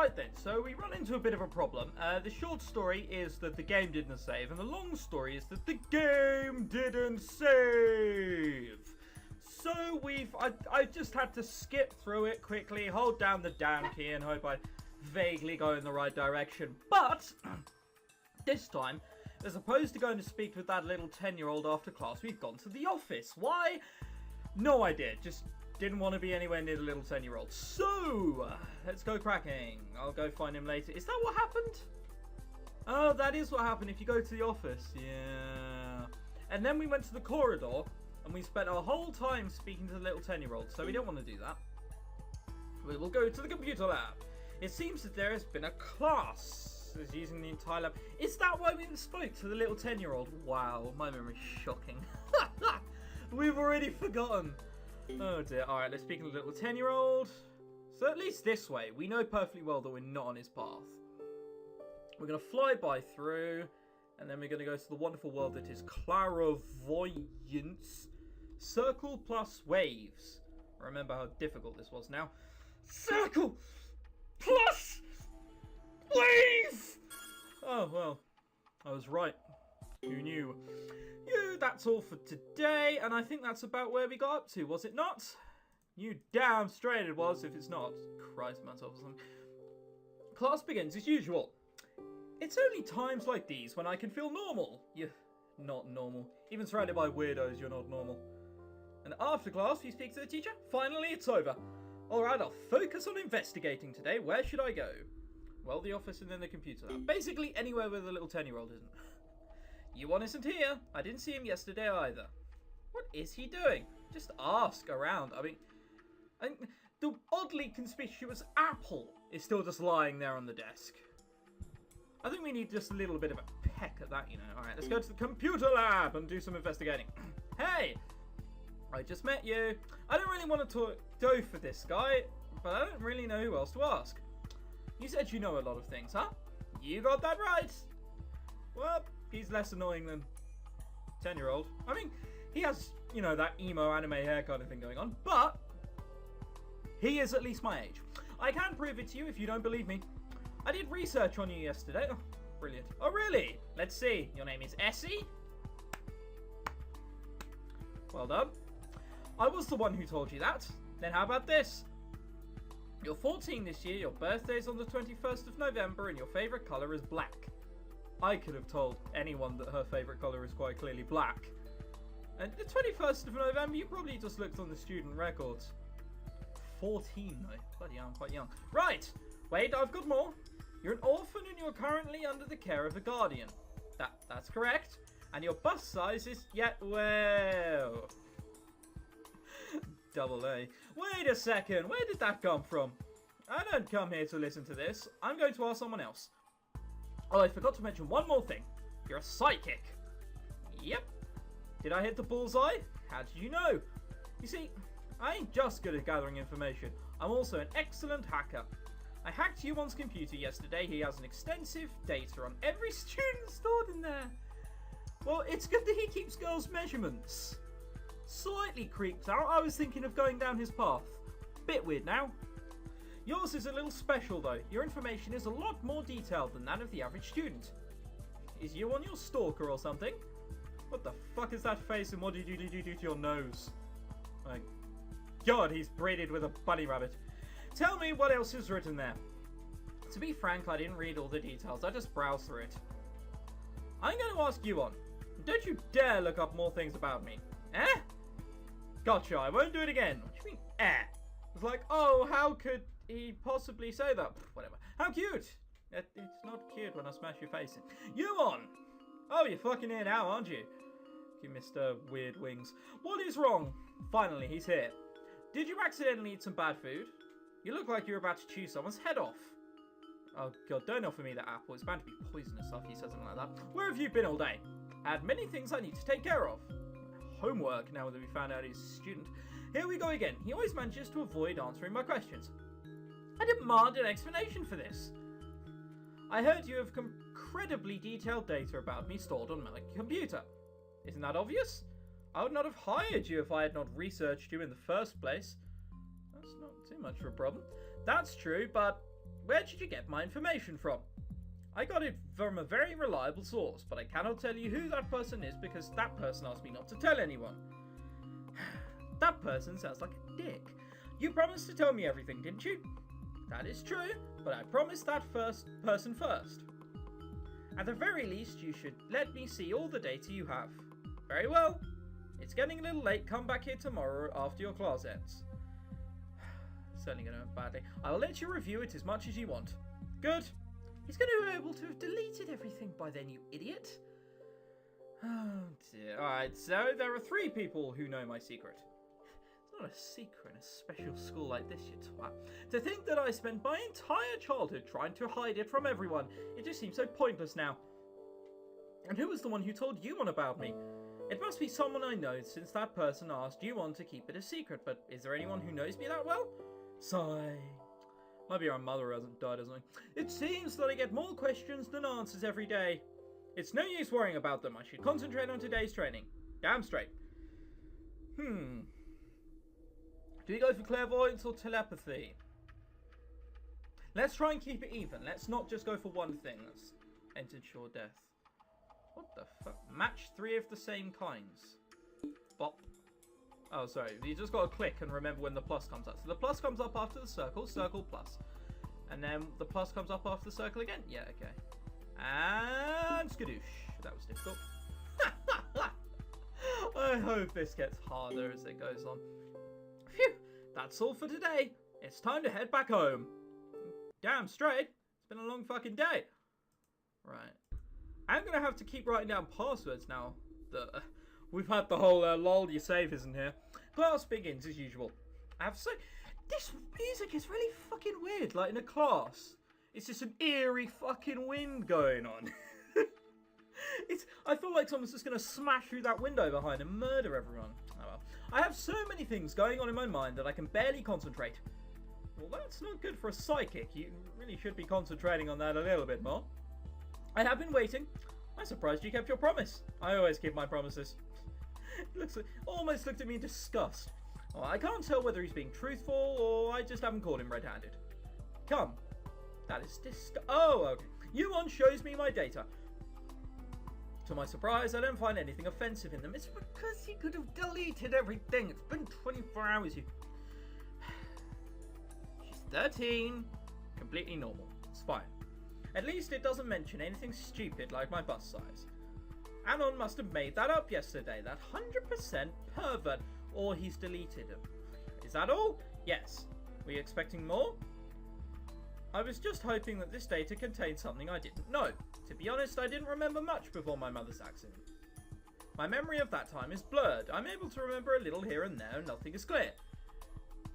Right then, so we run into a bit of a problem. The short story is that the game didn't save, and the long story is that the game didn't save. So I just had to skip through it quickly, hold down the down key, and hope I vaguely go in the right direction. But this time, as opposed to going to speak with that little 10-year-old after class, we've gone to the office. Why? No idea. Just didn't want to be anywhere near the little 10-year-old. So, let's go cracking. I'll go find him later. Is that what happened? Oh, that is what happened if you go to the office. Yeah. And then we went to the corridor, and we spent our whole time speaking to the little 10-year-old. So we don't want to do that. We will go to the computer lab. It seems that there has been a class is using the entire lab. Is that why we spoke to the little 10-year-old? Wow, my memory's shocking. We've already forgotten. Oh dear. Alright, let's speak to the little 10-year-old. So at least this way, we know perfectly well that we're not on his path. We're going to fly by through, and then we're going to go to the wonderful world that is clairvoyance. Circle plus waves. Remember how difficult this was now. Circle plus wave! Oh, well, I was right. Who knew? That's all for today, and I think that's about where we got up to, was it not? You damn straight it was, if it's not. Christ, man, something. Class begins as usual. It's only times like these when I can feel normal. You're not normal. Even surrounded by weirdos, you're not normal. And after class, you speak to the teacher. Finally, it's over. Alright, I'll focus on investigating today. Where should I go? Well, the office and then the computer lab. Basically, anywhere where the little 10-year-old isn't. Yuan isn't here. I didn't see him yesterday either. What is he doing? Just ask around. I mean, the oddly conspicuous apple is still just lying there on the desk. I think we need just a little bit of a peck at that, you know. Alright, let's go to the computer lab and do some investigating. Hey! I just met you. I don't really want to go for this guy, but I don't really know who else to ask. You said you know a lot of things, huh? You got that right. Well, he's less annoying than 10-year-old. I mean, he has, you know, that emo anime hair kind of thing going on, but he is at least my age. I can prove it to you if you don't believe me. I did research on you yesterday. Oh, brilliant. Oh, really? Let's see. Your name is Essie? Well done. I was the one who told you that. Then how about this? You're 14 this year, your birthday's on the 21st of November, and your favourite colour is black. I could have told anyone that her favourite colour is quite clearly black. And the 21st of November, you probably just looked on the student records. 14 though. Bloody hell, I'm quite young. Right! Wait, I've got more. You're an orphan and you're currently under the care of a guardian. That's correct. And your bus size is... yeah, well... Double A. Wait a second, where did that come from? I don't come here to listen to this. I'm going to ask someone else. Oh, I forgot to mention one more thing. You're a psychic. Yep. Did I hit the bullseye? How did you know? You see, I ain't just good at gathering information. I'm also an excellent hacker. I hacked Yuan's computer yesterday. He has an extensive data on every student stored in there. Well, it's good that he keeps girls' measurements. Slightly creeped out. I was thinking of going down his path. Bit weird now. Yours is a little special though. Your information is a lot more detailed than that of the average student. Is Yuan your stalker or something? What the fuck is that face and what did you do to your nose? My god, he's braided with a bunny rabbit. Tell me what else is written there. To be frank, I didn't read all the details. I just browsed through it. I'm going to ask Yuan. Don't you dare look up more things about me. Eh? Gotcha, I won't do it again. What do you mean, eh? It's like, oh, how could he possibly say that? Pfft, whatever. How cute. It's not cute when I smash your face in. Yuan! Oh, you're fucking here now, aren't you? You Mr. Weird Wings. What is wrong? Finally, he's here. Did you accidentally eat some bad food? You look like you're about to chew someone's head off. Oh god, don't offer me that apple. It's bound to be poisonous if he says something like that. Where have you been all day? I had many things I need to take care of. Homework, now that we found out he's a student. Here we go again. He always manages to avoid answering my questions. I demand an explanation for this. I heard you have incredibly detailed data about me stored on my computer. Isn't that obvious? I would not have hired you if I had not researched you in the first place. That's not too much of a problem. That's true, but Where did you get my information from? I got it from a very reliable source, but I cannot tell you who that person is because that person asked me not to tell anyone. That person sounds like a dick. You promised to tell me everything, didn't you? That is true, but I promised that person first. At the very least, you should let me see all the data you have. Very well. It's getting a little late. Come back here tomorrow after your class ends. Certainly going to end badly. I will let you review it as much as you want. Good. He's going to be able to have deleted everything by then, you idiot. Oh dear. Alright, so there are 3 people who know my secret. It's not a secret in a special school like this, you twat. To think that I spent my entire childhood trying to hide it from everyone, it just seems so pointless now. And who was the one who told you one about me? It must be someone I know, since that person asked you one to keep it a secret, but is there anyone who knows me that well? Sigh. Maybe our mother hasn't died or something. It seems that I get more questions than answers every day. It's no use worrying about them. I should concentrate on today's training. Damn straight. Do we go for clairvoyance or telepathy? Let's try and keep it even. Let's not just go for one thing. That's entered sure death. What the fuck? Match 3 of the same kinds. Bop. Oh, sorry. You just got to click and remember when the plus comes up. So the plus comes up after the circle, circle plus. And then the plus comes up after the circle again. Yeah, okay. And skadoosh. That was difficult. I hope this gets harder as it goes on. Phew. That's all for today. It's time to head back home. Damn straight. It's been a long fucking day. Right. I'm going to have to keep writing down passwords now. We've had the whole lol you save isn't here. Class begins as usual. I have to say, this music is really fucking weird. Like in a class, it's just an eerie fucking wind going on. I feel like someone's just going to smash through that window behind and murder everyone. Oh well. I have so many things going on in my mind that I can barely concentrate. Well, that's not good for a psychic. You really should be concentrating on that a little bit more. I have been waiting. I'm surprised you kept your promise. I always keep my promises. Almost looked at me in disgust. Well, I can't tell whether he's being truthful or I just haven't caught him red-handed. Come. That is oh, okay. You one shows me my data. To my surprise, I don't find anything offensive in them. It's because you could have deleted everything. It's been 24 hours. She's 13. Completely normal. It's fine. At least it doesn't mention anything stupid like my bust size. Anon must have made that up yesterday. That 100% pervert. Or he's deleted him. Is that all? Yes. Were you expecting more? I was just hoping that this data contained something I didn't know. To be honest, I didn't remember much before my mother's accident. My memory of that time is blurred. I'm able to remember a little here and there, and nothing is clear.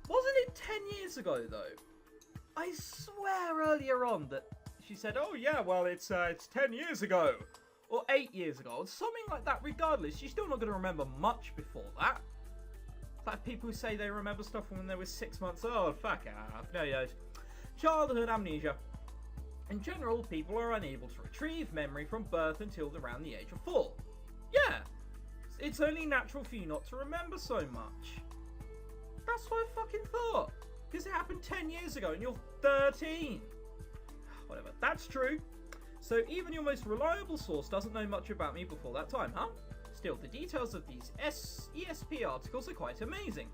Wasn't it 10 years ago, though? I swear earlier on that she said, oh yeah, well, it's 10 years ago. Or 8 years ago, or something like that. Regardless, she's still not going to remember much before that. Like people who say they remember stuff from when they were 6 months old. Fuck off. No, yes. Childhood amnesia. In general, people are unable to retrieve memory from birth until around the age of 4. Yeah. It's only natural for you not to remember so much. That's what I fucking thought. Because it happened 10 years ago and you're 13. Whatever. That's true. So even your most reliable source doesn't know much about me before that time, huh? Still, the details of these ESP articles are quite amazing.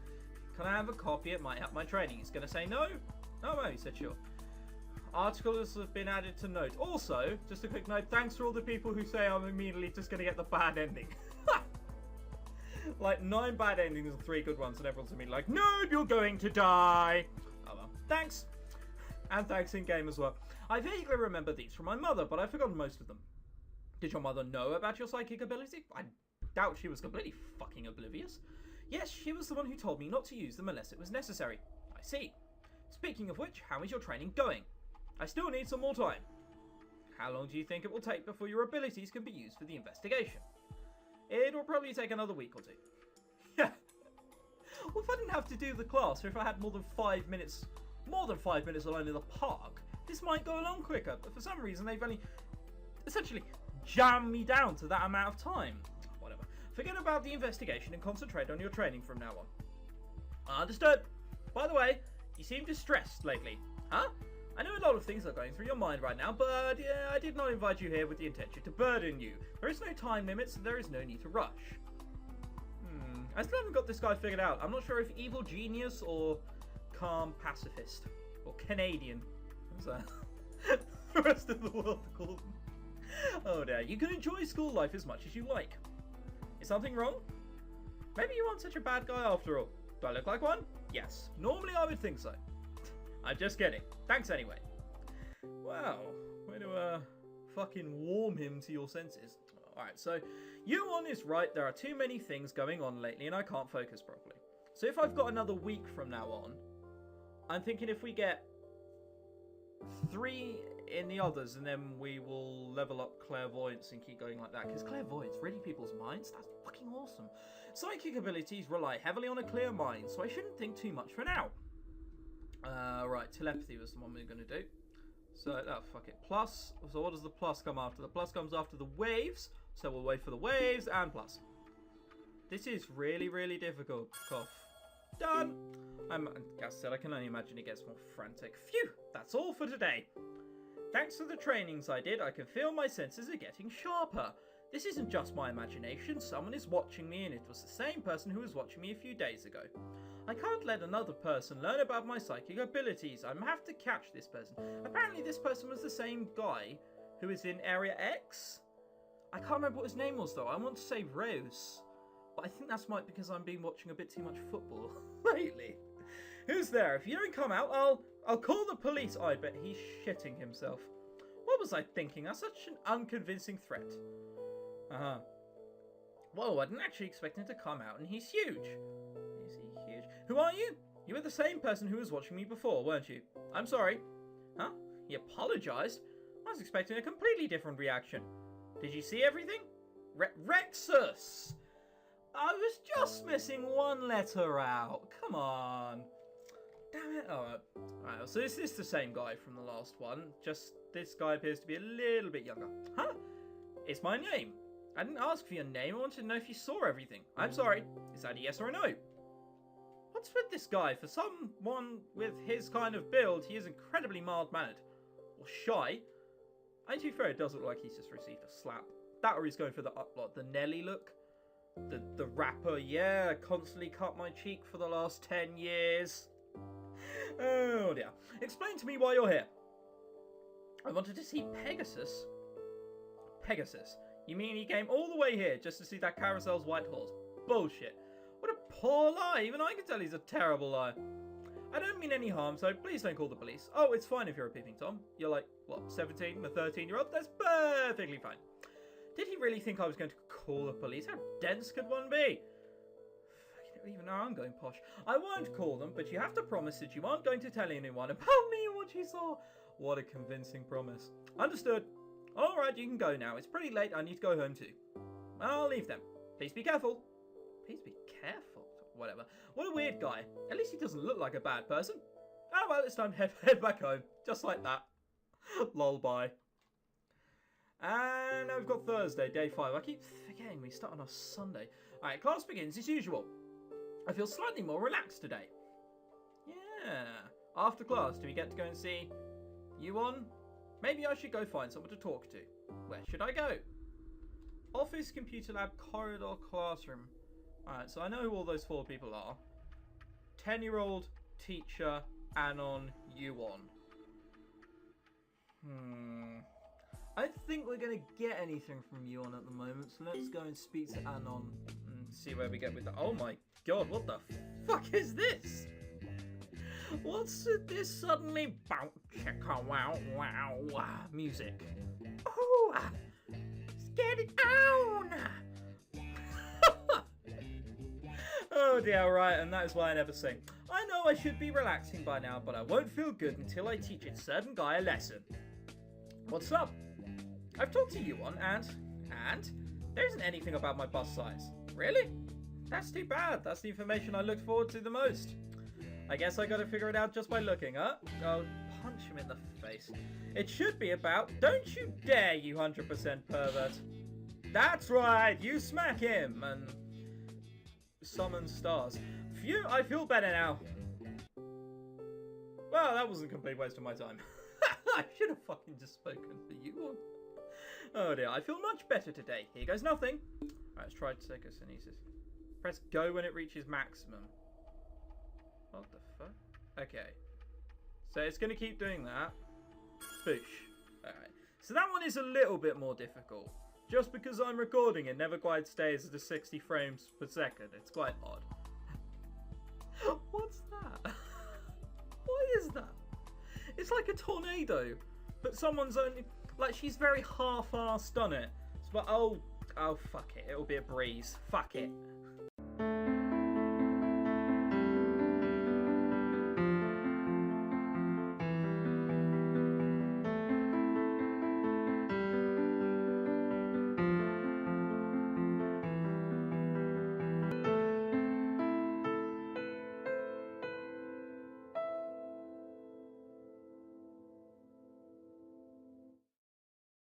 Can I have a copy? It might help my training. He's going to say no? Oh, well, he said sure. Articles have been added to note. Also, just a quick note, thanks for all the people who say I'm immediately just going to get the bad ending. Like 9 bad endings and 3 good ones, and everyone's immediately like, no, you're going to die. Oh well, thanks. And thanks in game as well. I vaguely remember these from my mother, but I've forgotten most of them. Did your mother know about your psychic ability? I doubt she was completely fucking oblivious. Yes, she was the one who told me not to use them unless it was necessary. I see. Speaking of which, how is your training going? I still need some more time. How long do you think it will take before your abilities can be used for the investigation? It will probably take another week or 2. Yeah. Well, if I didn't have to do the class, or if I had more than 5 minutes alone in the park, this might go along quicker, but for some reason they've only essentially jammed me down to that amount of time. Whatever. Forget about the investigation and concentrate on your training from now on. Understood. By the way, you seem distressed lately. Huh? I know a lot of things are going through your mind right now, but yeah, I did not invite you here with the intention to burden you. There is no time limit, so there is no need to rush. I still haven't got this guy figured out. I'm not sure if evil genius or calm pacifist. Or Canadian. What's that? The rest of the world called them. Oh dear, you can enjoy school life as much as you like. Is something wrong? Maybe you aren't such a bad guy after all. Do I look like one? Yes. Normally I would think so. I'm just kidding. Thanks anyway. Wow. Way to fucking warm him to your senses. Alright, so Yuan is right. There are too many things going on lately and I can't focus properly. So if I've got another week from now on, I'm thinking if we get 3 in the others and then we will level up clairvoyance and keep going like that. Because clairvoyance, reading people's minds, that's fucking awesome. Psychic abilities rely heavily on a clear mind, so I shouldn't think too much for now. Right, telepathy was the one we were going to do. So, fuck it. Plus, so what does the plus come after? The plus comes after the waves, so we'll wait for the waves and plus. This is really, really difficult. Cough. Done! I said I can only imagine it gets more frantic. Phew! That's all for today. Thanks to the trainings I did, I can feel my senses are getting sharper. This isn't just my imagination, someone is watching me and it was the same person who was watching me a few days ago. I can't let another person learn about my psychic abilities. I have to catch this person. Apparently this person was the same guy who is in Area X. I can't remember what his name was though. I want to say Rose. But I think that's because I've been watching a bit too much football lately. Who's there? If you don't come out, I'll call the police. I bet he's shitting himself. What was I thinking? That's such an unconvincing threat. Whoa, I didn't actually expect him to come out, and he's huge. Is he huge? Who are you? You were the same person who was watching me before, weren't you? I'm sorry. Huh? He apologized? I was expecting a completely different reaction. Did you see everything? Rexus! I was just missing one letter out. Come on. Damn it. Alright. Alright, so this is the same guy from the last one. Just this guy appears to be a little bit younger. Huh? It's my name. I didn't ask for your name. I wanted to know if you saw everything. I'm sorry. Is that a yes or a no? What's with this guy? For someone with his kind of build, he is incredibly mild-mannered. Or shy. And to be fair, it does look like he's just received a slap. That or he's going for the the Nelly look. The rapper, yeah, constantly cut my cheek for the last 10 years. Oh dear. Explain to me why you're here. I wanted to see Pegasus. Pegasus? You mean he came all the way here just to see that carousel's white horse? Bullshit. What a poor lie. Even I can tell he's a terrible liar. I don't mean any harm, so please don't call the police. Oh, it's fine if you're a peeping Tom. You're like, what, 17, a 13-year-old? That's perfectly fine. Did he really think I was going to call the police? How dense could one be? Even now I'm going posh. I won't call them, but you have to promise that you aren't going to tell anyone about me and what you saw. What a convincing promise. Understood. Alright, you can go now. It's pretty late. I need to go home too. I'll leave them. Please be careful. Please be careful. Whatever. What a weird guy. At least he doesn't look like a bad person. Oh well, it's time to head back home. Just like that. Lol, bye. And now we've got Thursday, day 5. I keep forgetting we start on a Sunday. Alright, class begins as usual. I feel slightly more relaxed today. Yeah. After class, do we get to go and see Yuan? Maybe I should go find someone to talk to. Where should I go? Office, computer lab, corridor, classroom. Alright, so I know who all those 4 people are. 10-year-old, teacher, Anon, Yuan. I don't think we're going to get anything from Yuan at the moment, so let's go and speak to Anon and see where we get with that. Oh my god, what the fuck is this? What's this suddenly bow checka wow wow wow music? Oh, let's get it on! Oh dear, right, and that is why I never sing. I know I should be relaxing by now, but I won't feel good until I teach a certain guy a lesson. What's up? I've talked to Yuan and there isn't anything about my bust size. Really? That's too bad. That's the information I looked forward to the most. I guess I gotta figure it out just by looking, huh? I'll punch him in the face. It should be about, don't you dare, you 100% pervert. That's right, you smack him and summon stars. Phew, I feel better now. Well, that was a complete waste of my time. I should have fucking just spoken for you. Oh dear, I feel much better today. Here goes nothing. Alright, let's try psychokinesis. Press go when it reaches maximum. What the fuck? Okay. So it's going to keep doing that. Boosh. Alright. So that one is a little bit more difficult. Just because I'm recording it never quite stays at a 60 frames per second. It's quite odd. What's that? What is that? It's like a tornado. But someone's only... Like, she's very half-assed done it. But, oh, fuck it. It'll be a breeze. Fuck it.